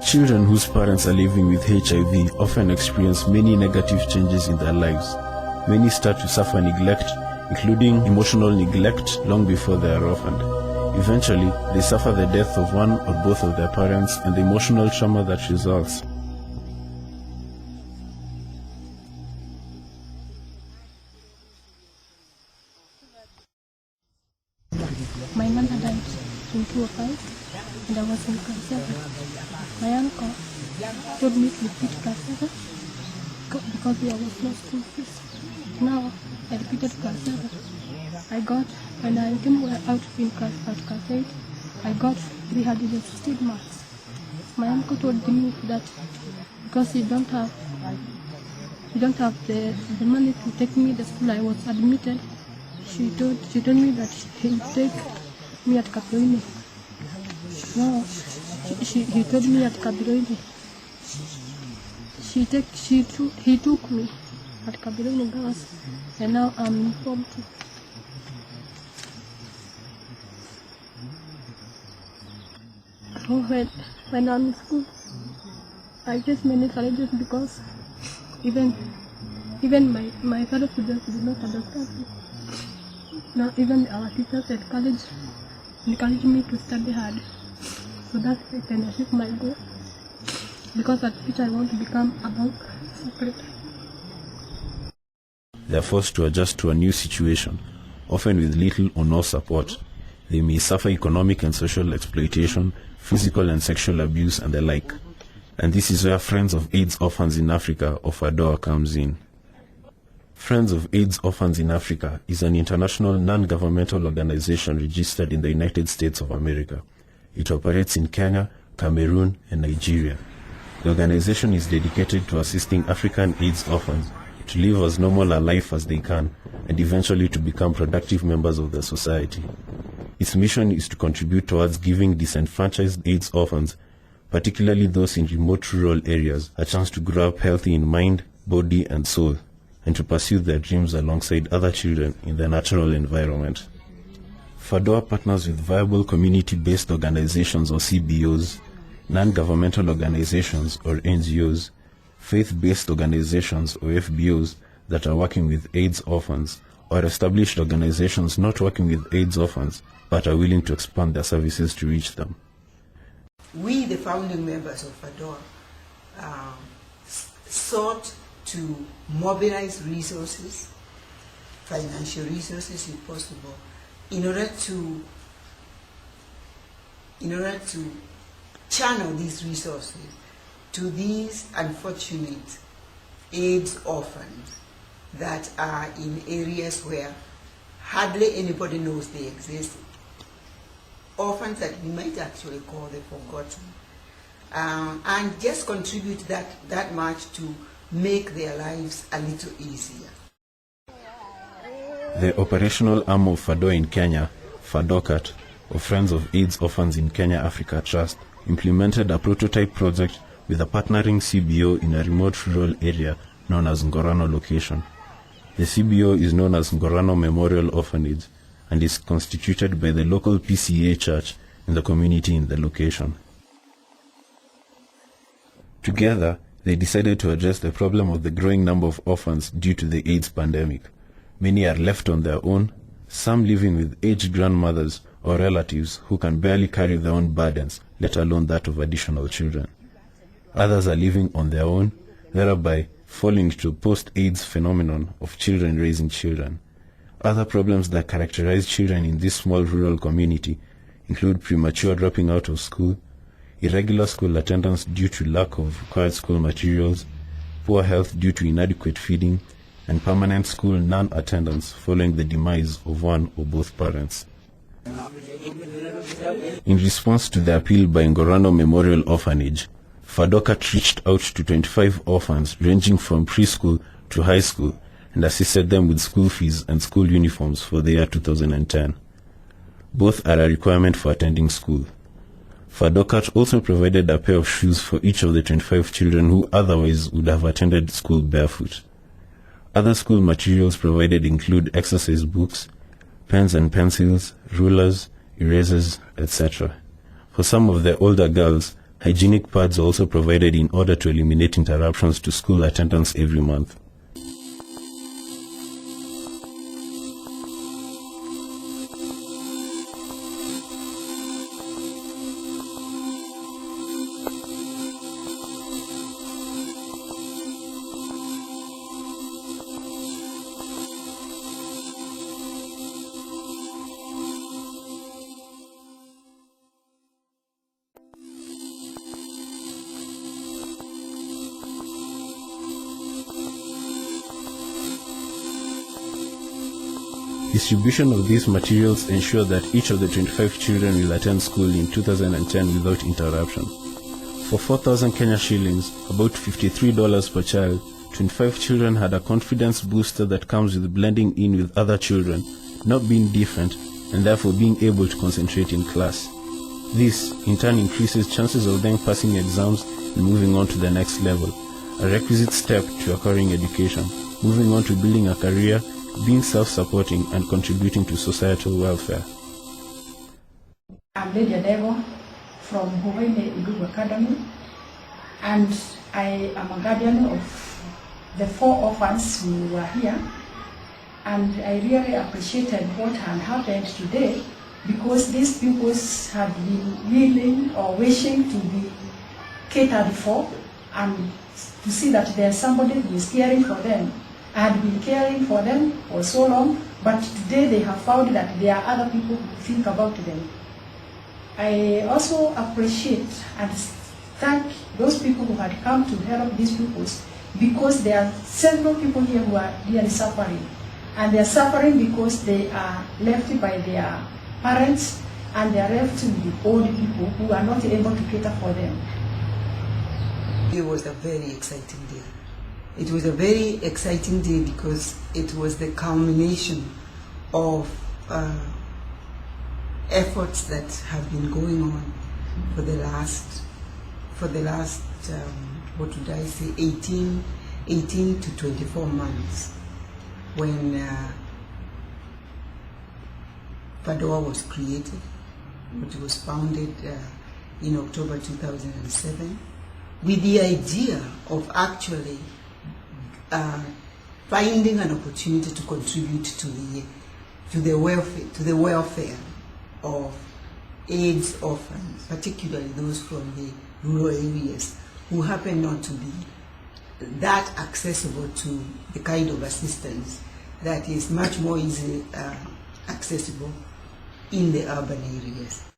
Children whose parents are living with HIV often experience many negative changes in their lives. Many start to suffer neglect, including emotional neglect, long before they are orphaned. Eventually, they suffer the death of one or both of their parents and the emotional trauma that results. My mother died in 2005 and I was in class 7. My uncle told me to repeat class 7 because there was no school fees. Now I repeated class 7. When I came out in class 8, I got 316 marks. My uncle told me that because you don't have the money to take me to the school I was admitted, she told me that he would take me at Kapiroini. No, he told me at Kapiroini. He took me at Kapiroini girls, and now I'm in Form 2. When I'm in school, I face many challenges because even my fellow students do not understand me. Now even our teachers at college encourage me to study hard so that I can achieve my goal, because at which I want to become a bank secretary. They are forced to adjust to a new situation, often with little or no support. They may suffer economic and social exploitation, physical and sexual abuse, and the like. And this is where Friends of AIDS Orphans in Africa, or FADOA, comes in. Friends of AIDS Orphans in Africa is an international non-governmental organization registered in the United States of America. It operates in Kenya, Cameroon, and Nigeria. The organization is dedicated to assisting African AIDS orphans to live as normal a life as they can and eventually to become productive members of the society. Its mission is to contribute towards giving disenfranchised AIDS orphans, particularly those in remote rural areas, a chance to grow up healthy in mind, body, and soul, and to pursue their dreams alongside other children in their natural environment. FADOA partners with viable community-based organizations, or CBOs, non-governmental organizations, or NGOs, faith-based organizations, or FBOs, that are working with AIDS orphans, or established organizations not working with AIDS orphans, but are willing to expand their services to reach them. We, the founding members of FADOA, sought to mobilize resources, financial resources if possible, in order to channel these resources to these unfortunate AIDS orphans that are in areas where hardly anybody knows they exist. Orphans that we might actually call the forgotten. And just contribute that much to make their lives a little easier. The operational arm of FADOA in Kenya, FADOCAT, or Friends of AIDS Orphans in Kenya Africa Trust, implemented a prototype project with a partnering CBO in a remote rural area known as Ngorano location. The CBO is known as Ngorano Memorial Orphanage and is constituted by the local PCA church and the community in the location. Together, they decided to address the problem of the growing number of orphans due to the AIDS pandemic. Many are left on their own, some living with aged grandmothers or relatives who can barely carry their own burdens, let alone that of additional children. Others are living on their own, thereby falling into a post-AIDS phenomenon of children raising children. Other problems that characterize children in this small rural community include premature dropping out of school, irregular school attendance due to lack of required school materials, poor health due to inadequate feeding, and permanent school non-attendance following the demise of one or both parents. In response to the appeal by Ngorano Memorial Orphanage, FADOCAT reached out to 25 orphans ranging from preschool to high school and assisted them with school fees and school uniforms for the year 2010. Both are a requirement for attending school. FADOCAT also provided a pair of shoes for each of the 25 children who otherwise would have attended school barefoot. Other school materials provided include exercise books, pens and pencils, rulers, erasers, etc. For some of the older girls, Hygienic pads are also provided in order to eliminate interruptions to school attendance every month. Distribution of these materials ensure that each of the 25 children will attend school in 2010 without interruption. For 4,000 Kenya shillings, about $53 per child, 25 children had a confidence booster that comes with blending in with other children, not being different, and therefore being able to concentrate in class. This, in turn, increases chances of them passing exams and moving on to the next level, a requisite step to acquiring education, moving on to building a career, being self-supporting and contributing to societal welfare. I'm Lydia Devo from Huwene Igugu Academy, and I am a guardian of the 4 orphans who were here, and I really appreciated what had happened today, because these pupils had been willing or wishing to be catered for, and to see that there's somebody who is caring for them. I had been caring for them for so long, but today they have found that there are other people who think about them. I also appreciate and thank those people who had come to help these pupils, because there are several people here who are really suffering. And they are suffering because they are left by their parents, and they are left with the old people who are not able to cater for them. It was a very exciting day. It was a very exciting day because it was the culmination of efforts that have been going on for the last what would I say, 18 to 24 months, when FADOA was created, which was founded in October 2007, with the idea of actually finding an opportunity to contribute to the welfare of AIDS orphans, particularly those from the rural areas who happen not to be that accessible to the kind of assistance that is much more easily accessible in the urban areas.